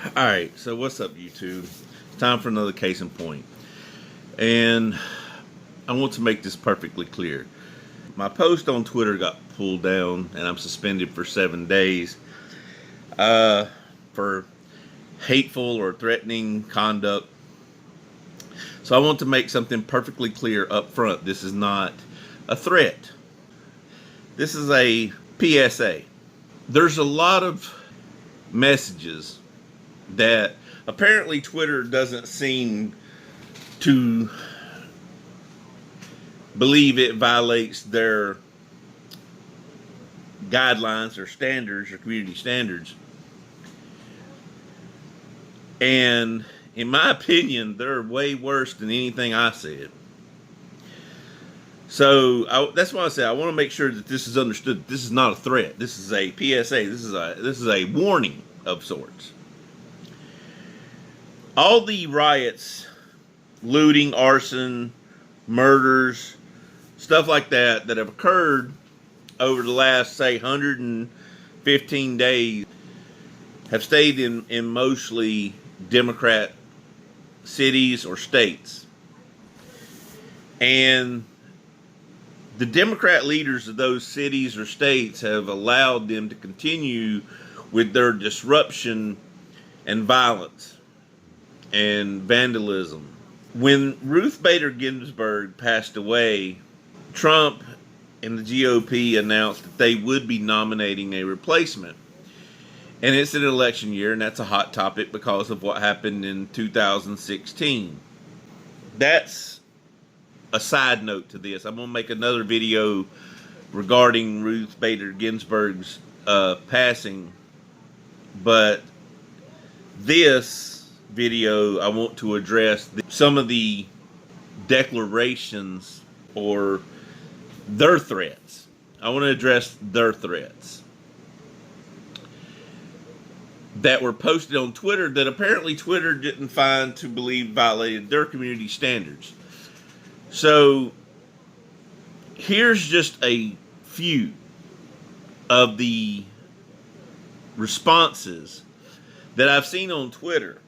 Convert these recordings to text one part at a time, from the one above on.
Alright, so what's up, YouTube? It's time for another case in point. And I want to make this perfectly clear. My post on Twitter got pulled down, and I'm suspended for 7 days for hateful or threatening conduct. So I want to make something perfectly clear up front. This is not a threat. This is a PSA. There's a lot of messages that apparently Twitter doesn't seem to believe it violates their guidelines or standards or community standards. And in my opinion, they're way worse than anything I said. So that's why I say I want to make sure that this is understood. This is not a threat. This is a PSA. This is a warning of sorts. All the riots, looting, arson, murders, stuff like that have occurred over the last, say, 115 days have stayed in mostly Democrat cities or states. And the Democrat leaders of those cities or states have allowed them to continue with their disruption and violence and vandalism. When Ruth Bader Ginsburg passed away, Trump and the GOP announced that they would be nominating a replacement. And it's an election year, and that's a hot topic because of what happened in 2016. That's a side note to this. I'm going to make another video regarding Ruth Bader Ginsburg's passing. But this video, I want to address some of the declarations or their threats. I want to address their threats that were posted on Twitter that apparently Twitter didn't find to believe violated their community standards. So here's just a few of the responses that I've seen on Twitter.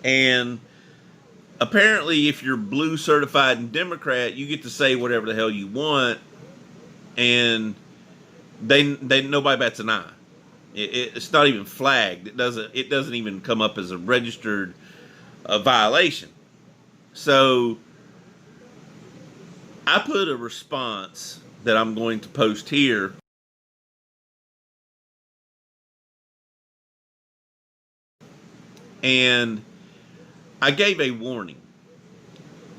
And apparently, if you're blue certified and Democrat, you get to say whatever the hell you want, and they nobody bats an eye. It's not even flagged. It doesn't even come up as a registered violation. So I put a response that I'm going to post here. And I gave a warning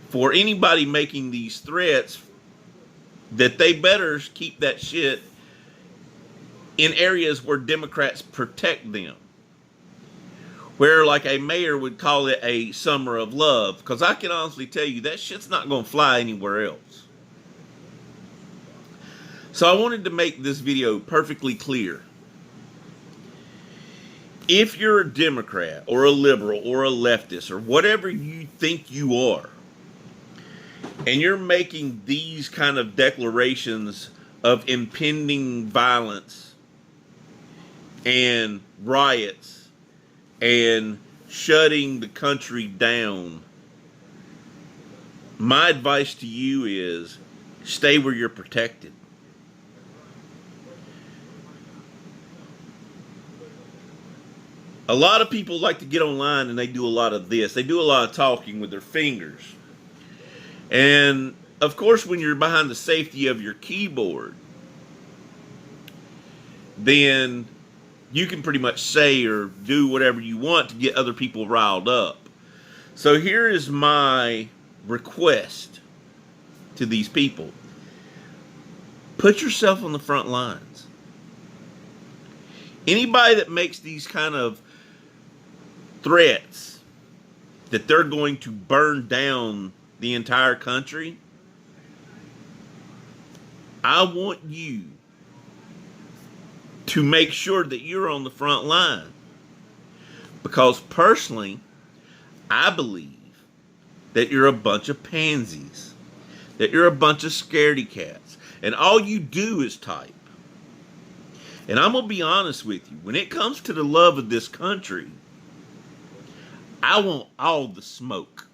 for anybody making these threats that they better keep that shit in areas where Democrats protect them. Where, like, a mayor would call it a summer of love. Because I can honestly tell you, that shit's not going to fly anywhere else. So I wanted to make this video perfectly clear. If you're a Democrat or a liberal or a leftist or whatever you think you are, and you're making these kind of declarations of impending violence and riots and shutting the country down, my advice to you is stay where you're protected. A lot of people like to get online and they do a lot of this. They do a lot of talking with their fingers. And, of course, when you're behind the safety of your keyboard, then you can pretty much say or do whatever you want to get other people riled up. So here is my request to these people. Put yourself on the front lines. Anybody that makes these kind of threats that they're going to burn down the entire country, I want you to make sure that you're on the front line. Because personally, I believe that you're a bunch of pansies, that you're a bunch of scaredy cats, and all you do is type. And I'm going to be honest with you, when it comes to the love of this country, I want all the smoke.